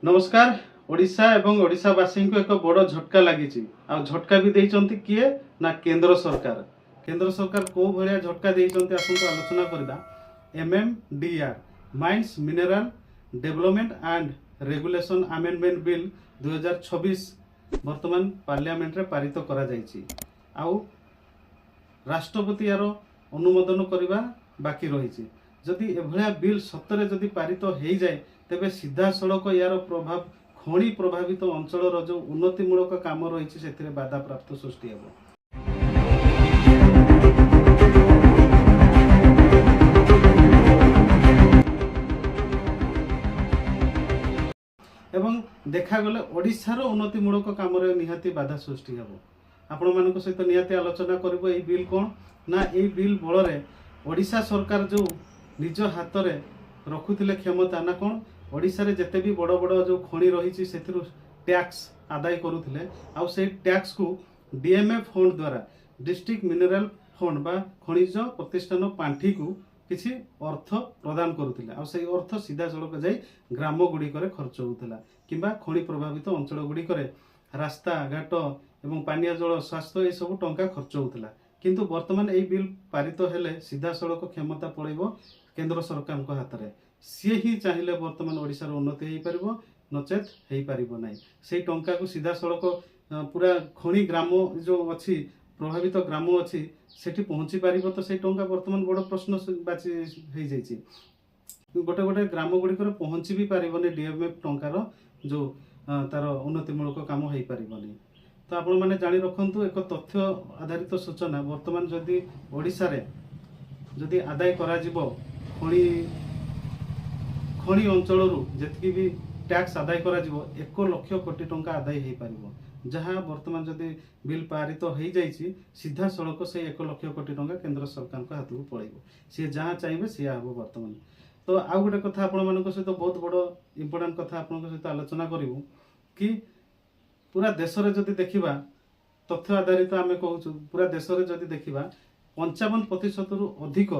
नमस्कार। ओडिशा एवं ओडिशावासी को एक बड़ झटका लगी आ झटका भी देइचंती किए ना केंद्र सरकार को भलिया झटका देइचंती आसंतु आलोचना करबा। MMDR mines mineral development and regulation amendment bill 2026 वर्तमान पार्लियामेंट रे पारित करा जायछि आउ राष्ट्रपति यार अनुमोदन करबा बाकी रही। जदि एभलिया बिल सतरे जदि पारित हो जाए तेबे सीधा सड़क यार प्रभाव खणी प्रभावित अंचल जो उन्नतिमूलक काम रही से बाधा प्राप्त सृष्टि हेब। एवं देखा गले ओडिशार उन्नतिमूलक काम निहाती बाधा सृष्टि हेब। आपण मानक सहित निहाती आलोचना करबो। एई बिल कोन ना एई बिल बଳରେ ओडिशा सरकार जो निज हाथ में रखुले क्षमता ना कौन ओडिशा रे जेते भी बड़ बड़ जो खणी रही से टैक्स आदाय करुले आउ से टैक्स को DMF फंड द्वारा डिस्ट्रिक्ट मिनरल फंड बा खनिज प्रतिष्ठान पांठी को किसी अर्थ प्रदान करुले आउ से अर्थ सीधा सड़क जाई ग्राम गुड़िक खर्च होता किंबा खणी प्रभावित अंचल गुड़िक रास्ता घाट एवं पानीय जल स्वास्थ्य ये सब टंका खर्च होता। किंतु वर्तमान यही बिल पारित हेले सीधा सड़क क्षमता पड़ेब केंद्र सरकार हाथ में। सी ही चाहिए वर्तमान ओडिशार उन्नति हो पार नचेत हो पार ना से टंका को सीधा सड़क पूरा खणी ग्राम जो अच्छी प्रभावित ग्राम अच्छी सेठी पहुँची पार तो से टंका वर्तमान बड़ प्रश्न बाची हो जाइए। गोटे गोटे ग्राम गुड़िक पहुँची भी पारनी DMF टंकार जो तार उन्नतिमूलक काम हो पारनी। तो आपण मैंने जानी रखु एक तथ्य आधारित सूचना वर्तमान जदि ओडिशा रे जदि आदाय करा जिवो खणी अंचल जी भी टैक्स आदाय करा जिवो 1 लाख कोटी टंका आदाय हो पार जहाँ वर्तमान जदि बिल पारित हो जाइए सीधा सड़क से 1 लाख कोटी टंका केंद्र सरकार हाथ को पड़ेगा। सी जहाँ चाहिए सी हम वर्तमान। तो आउ गोटे कथा आपण मान सहित बहुत बड़ इम्पोर्टाट कथा आपण सहित आलोचना करूँ कि पूरा देश में जदि देखा तथ्य आधारित आम कहूँ पूरा देश में जदि देखा 55% रु अधिक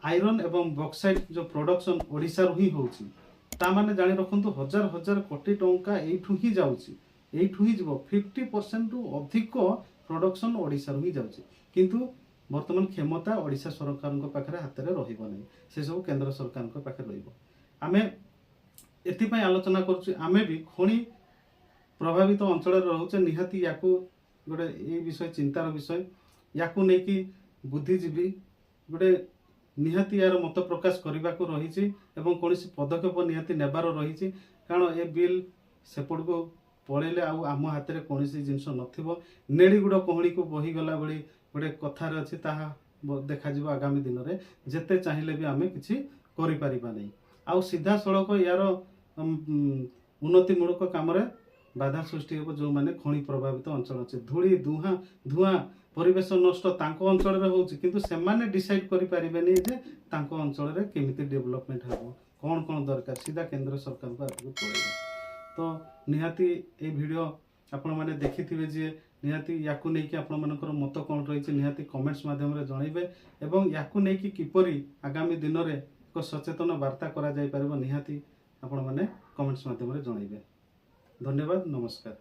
आयरन एवं बक्साइट जो प्रोडक्शन ओडिशा रु ही होची ता माने जानि रखंतु हजार हजार कोटी टंका एठू ही जाउची एठू ही जीवो 50% रु अधिक प्रोडक्शन ओडिशा रु ही जाउची। किंतु वर्तमान क्षमता ओडिशा सरकार पाखरे हाथ में रहिबो नै से सब केंद्र सरकार पाखरे रहिबो। आमे एथि पय आलोचना करछु आमे भी खणी प्रभावित अंचल रोचे निहाती या गोटे ये विषय चिंतार विषय या नहीं बुद्धिजीवी गोटे निहाती यार मत प्रकाश करने को रही कौन पदक्षेप निहाती नेबार रही कारण ए बिल सेपट को पलैले आम हाथ में कौन जिनस नेड़ी गुड़ कहणी को बहीगला भाई गोटे कथार अच्छी देखा आगामी दिन में जिते चाहिए भी आम कि नहीं आउ सीधा सड़क यार उन्नतिमूलक काम बाधा सृष्टि हो जो माने खणी प्रभावित अंचल अच्छे धूली धुआं परिवेश नष्ट तांको अंचल रे होची किंतु से माने डिसाइड करि परिबेनी जे तांको अंचल रे केमिति डेवलपमेंट हेबो कौन कौन दरकार सीधा केंद्र सरकार को आगु पड़ेगा। तो निहाती ए वीडियो आपण माने देखिथिबे जे निहाती याकु नै कि आपण मानकर मत कौन रही निहाती कमेंट्स माध्यम रे जणाइबे एवं याकु नै कि किपरि आगामी दिन रे एक सचेतन वार्ता करा जाय परबो निहाती आपण माने कमेंट्स माध्यम रे जणाइबे। धन्यवाद। नमस्कार।